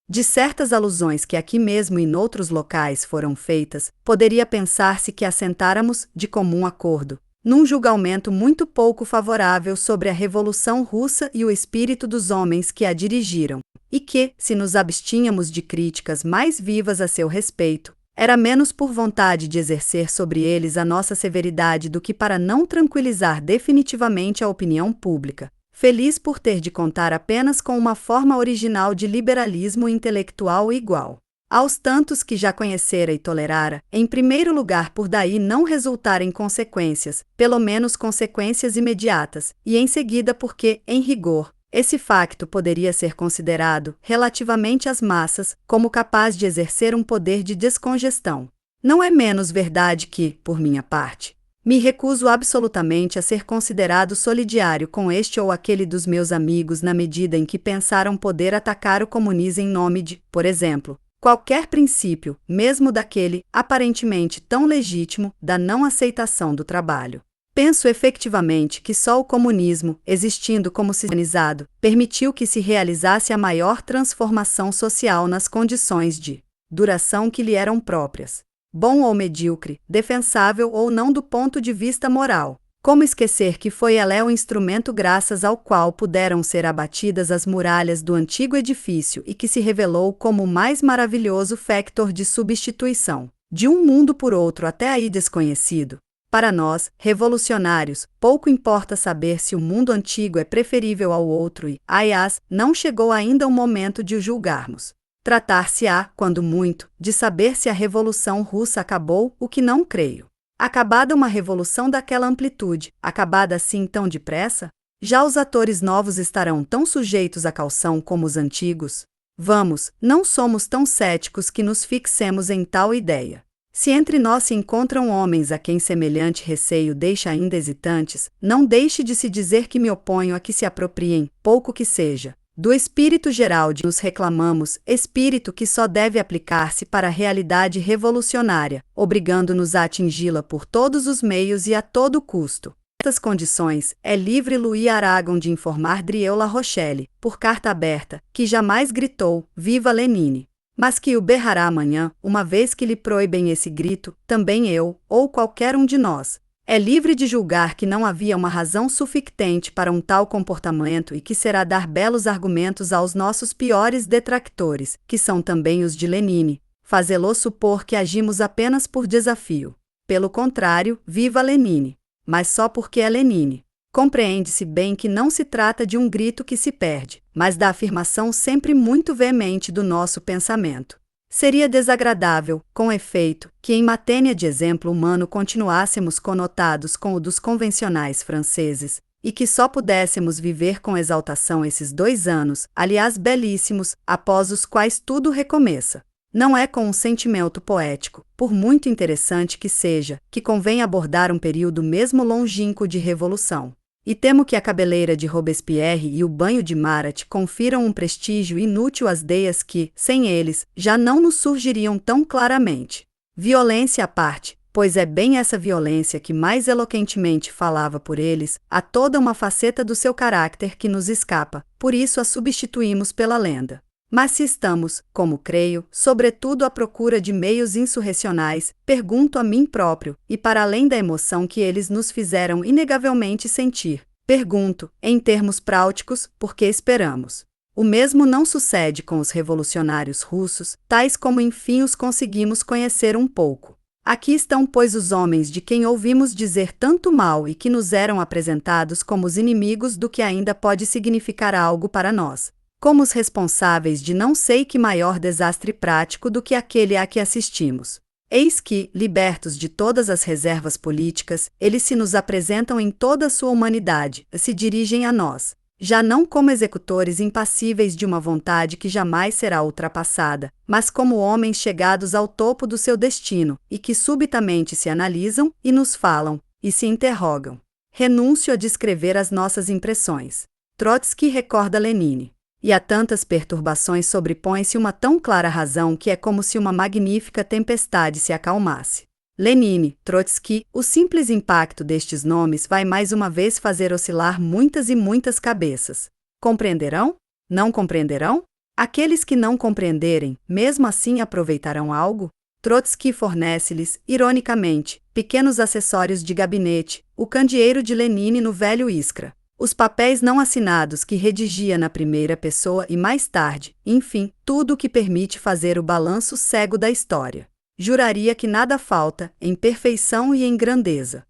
De certas alusões que aqui mesmo e noutros locais foram feitas, poderia pensar-se que assentáramos, de comum acordo, num julgamento muito pouco favorável sobre a Revolução Russa e o espírito dos homens que a dirigiram, e que, se nos abstínhamos de críticas mais vivas a seu respeito, era menos por vontade de exercer sobre eles a nossa severidade do que para não tranquilizar definitivamente a opinião pública, feliz por ter de contar apenas com uma forma original de liberalismo intelectual igual aos tantos que já conhecera e tolerara, em primeiro lugar por daí não resultarem consequências, pelo menos consequências imediatas, e em seguida porque, em rigor, esse facto poderia ser considerado, relativamente às massas, como capaz de exercer um poder de descongestão. Não é menos verdade que, por minha parte, me recuso absolutamente a ser considerado solidário com este ou aquele dos meus amigos na medida em que pensaram poder atacar o comunismo em nome de, por exemplo, qualquer princípio, mesmo daquele, aparentemente tão legítimo, da não aceitação do trabalho. Penso efetivamente que só o comunismo, existindo como organizado, permitiu que se realizasse a maior transformação social nas condições de duração que lhe eram próprias. Bom ou medíocre, defensável ou não do ponto de vista moral. Como esquecer que foi ela o instrumento graças ao qual puderam ser abatidas as muralhas do antigo edifício e que se revelou como o mais maravilhoso factor de substituição de um mundo por outro até aí desconhecido? Para nós, revolucionários, pouco importa saber se o mundo antigo é preferível ao outro e, aliás, não chegou ainda o momento de o julgarmos. Tratar-se-á, quando muito, de saber se a Revolução Russa acabou, o que não creio. Acabada uma revolução daquela amplitude, acabada assim tão depressa? Já os atores novos estarão tão sujeitos à caução como os antigos? Vamos, não somos tão céticos que nos fixemos em tal ideia. Se entre nós se encontram homens a quem semelhante receio deixa ainda hesitantes, não deixe de se dizer que me oponho a que se apropriem, pouco que seja, do espírito geral de nos reclamamos, espírito que só deve aplicar-se para a realidade revolucionária, obrigando-nos a atingi-la por todos os meios e a todo custo. Nestas condições, é livre Louis Aragon de informar Drieu La Rochelle, por carta aberta, que jamais gritou, viva Lenine. Mas que o berrará amanhã, uma vez que lhe proíbem esse grito, também eu, ou qualquer um de nós. É livre de julgar que não havia uma razão suficiente para um tal comportamento e que será dar belos argumentos aos nossos piores detractores, que são também os de Lenine, fazê-lo supor que agimos apenas por desafio. Pelo contrário, viva Lenine. Mas só porque é Lenine. Compreende-se bem que não se trata de um grito que se perde, mas da afirmação sempre muito veemente do nosso pensamento. Seria desagradável, com efeito, que em matéria de exemplo humano continuássemos conotados com o dos convencionais franceses, e que só pudéssemos viver com exaltação esses 2 anos, aliás belíssimos, após os quais tudo recomeça. Não é com um sentimento poético, por muito interessante que seja, que convém abordar um período mesmo longínquo de revolução. E temo que a cabeleira de Robespierre e o banho de Marat confiram um prestígio inútil às ideias que, sem eles, já não nos surgiriam tão claramente. Violência à parte, pois é bem essa violência que mais eloquentemente falava por eles, há toda uma faceta do seu caráter que nos escapa, por isso a substituímos pela lenda. Mas se estamos, como creio, sobretudo à procura de meios insurrecionais, pergunto a mim próprio, e para além da emoção que eles nos fizeram inegavelmente sentir, pergunto, em termos práticos, por que esperamos. O mesmo não sucede com os revolucionários russos, tais como enfim os conseguimos conhecer um pouco. Aqui estão, pois, os homens de quem ouvimos dizer tanto mal e que nos eram apresentados como os inimigos do que ainda pode significar algo para nós, como os responsáveis de não sei que maior desastre prático do que aquele a que assistimos. Eis que, libertos de todas as reservas políticas, eles se nos apresentam em toda a sua humanidade, se dirigem a nós, já não como executores impassíveis de uma vontade que jamais será ultrapassada, mas como homens chegados ao topo do seu destino, e que subitamente se analisam, e nos falam, e se interrogam. Renúncio a descrever as nossas impressões. Trotsky recorda Lenine. E a tantas perturbações sobrepõe-se uma tão clara razão que é como se uma magnífica tempestade se acalmasse. Lenine, Trotsky, o simples impacto destes nomes vai mais uma vez fazer oscilar muitas e muitas cabeças. Compreenderão? Não compreenderão? Aqueles que não compreenderem, mesmo assim aproveitarão algo? Trotsky fornece-lhes, ironicamente, pequenos acessórios de gabinete, o candeeiro de Lenine no velho Iskra, os papéis não assinados que redigia na primeira pessoa e mais tarde, enfim, tudo o que permite fazer o balanço cego da história. Juraria que nada falta, em perfeição e em grandeza.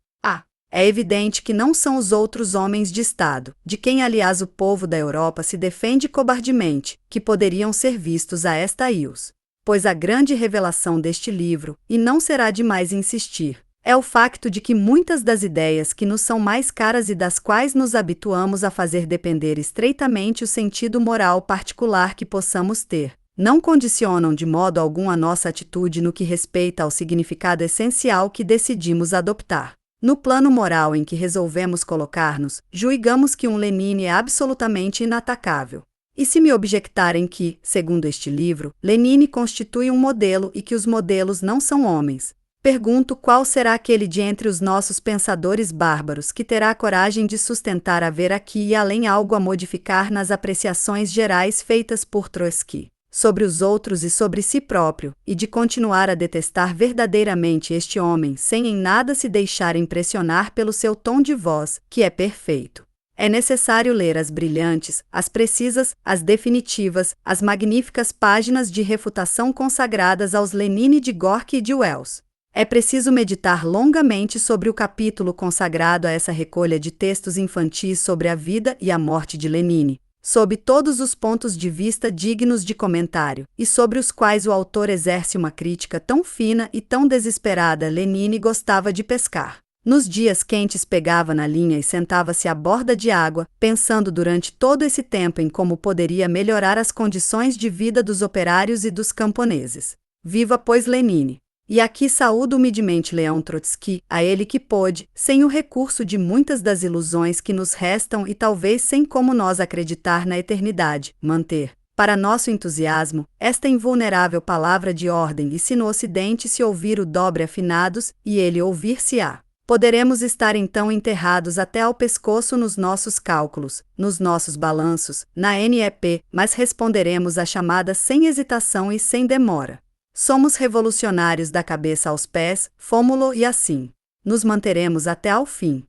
É evidente que não são os outros homens de Estado, de quem aliás o povo da Europa se defende cobardemente, que poderiam ser vistos a esta ius. Pois a grande revelação deste livro, e não será demais insistir, é o facto de que muitas das ideias que nos são mais caras e das quais nos habituamos a fazer depender estreitamente o sentido moral particular que possamos ter, não condicionam de modo algum a nossa atitude no que respeita ao significado essencial que decidimos adoptar. No plano moral em que resolvemos colocar-nos, julgamos que um Lenine é absolutamente inatacável. E se me objectarem que, segundo este livro, Lenine constitui um modelo e que os modelos não são homens, pergunto qual será aquele de entre os nossos pensadores bárbaros que terá a coragem de sustentar haver aqui e além algo a modificar nas apreciações gerais feitas por Trotsky sobre os outros e sobre si próprio, e de continuar a detestar verdadeiramente este homem sem em nada se deixar impressionar pelo seu tom de voz, que é perfeito. É necessário ler as brilhantes, as precisas, as definitivas, as magníficas páginas de refutação consagradas aos Lenine de Gorky e de Wells. É preciso meditar longamente sobre o capítulo consagrado a essa recolha de textos infantis sobre a vida e a morte de Lenine, sob todos os pontos de vista dignos de comentário, e sobre os quais o autor exerce uma crítica tão fina e tão desesperada. Lenine gostava de pescar. Nos dias quentes pegava na linha e sentava-se à borda de água, pensando durante todo esse tempo em como poderia melhorar as condições de vida dos operários e dos camponeses. Viva, pois, Lenine! E aqui saúdo humildemente Leão Trotsky, a ele que pôde, sem o recurso de muitas das ilusões que nos restam e talvez sem como nós acreditar na eternidade, manter, para nosso entusiasmo, esta invulnerável palavra de ordem e se no Ocidente se ouvir o dobre afinados, e ele ouvir-se-á. Poderemos estar então enterrados até ao pescoço nos nossos cálculos, nos nossos balanços, na NEP, mas responderemos à chamada sem hesitação e sem demora. Somos revolucionários da cabeça aos pés, fômulo e assim. Nos manteremos até ao fim.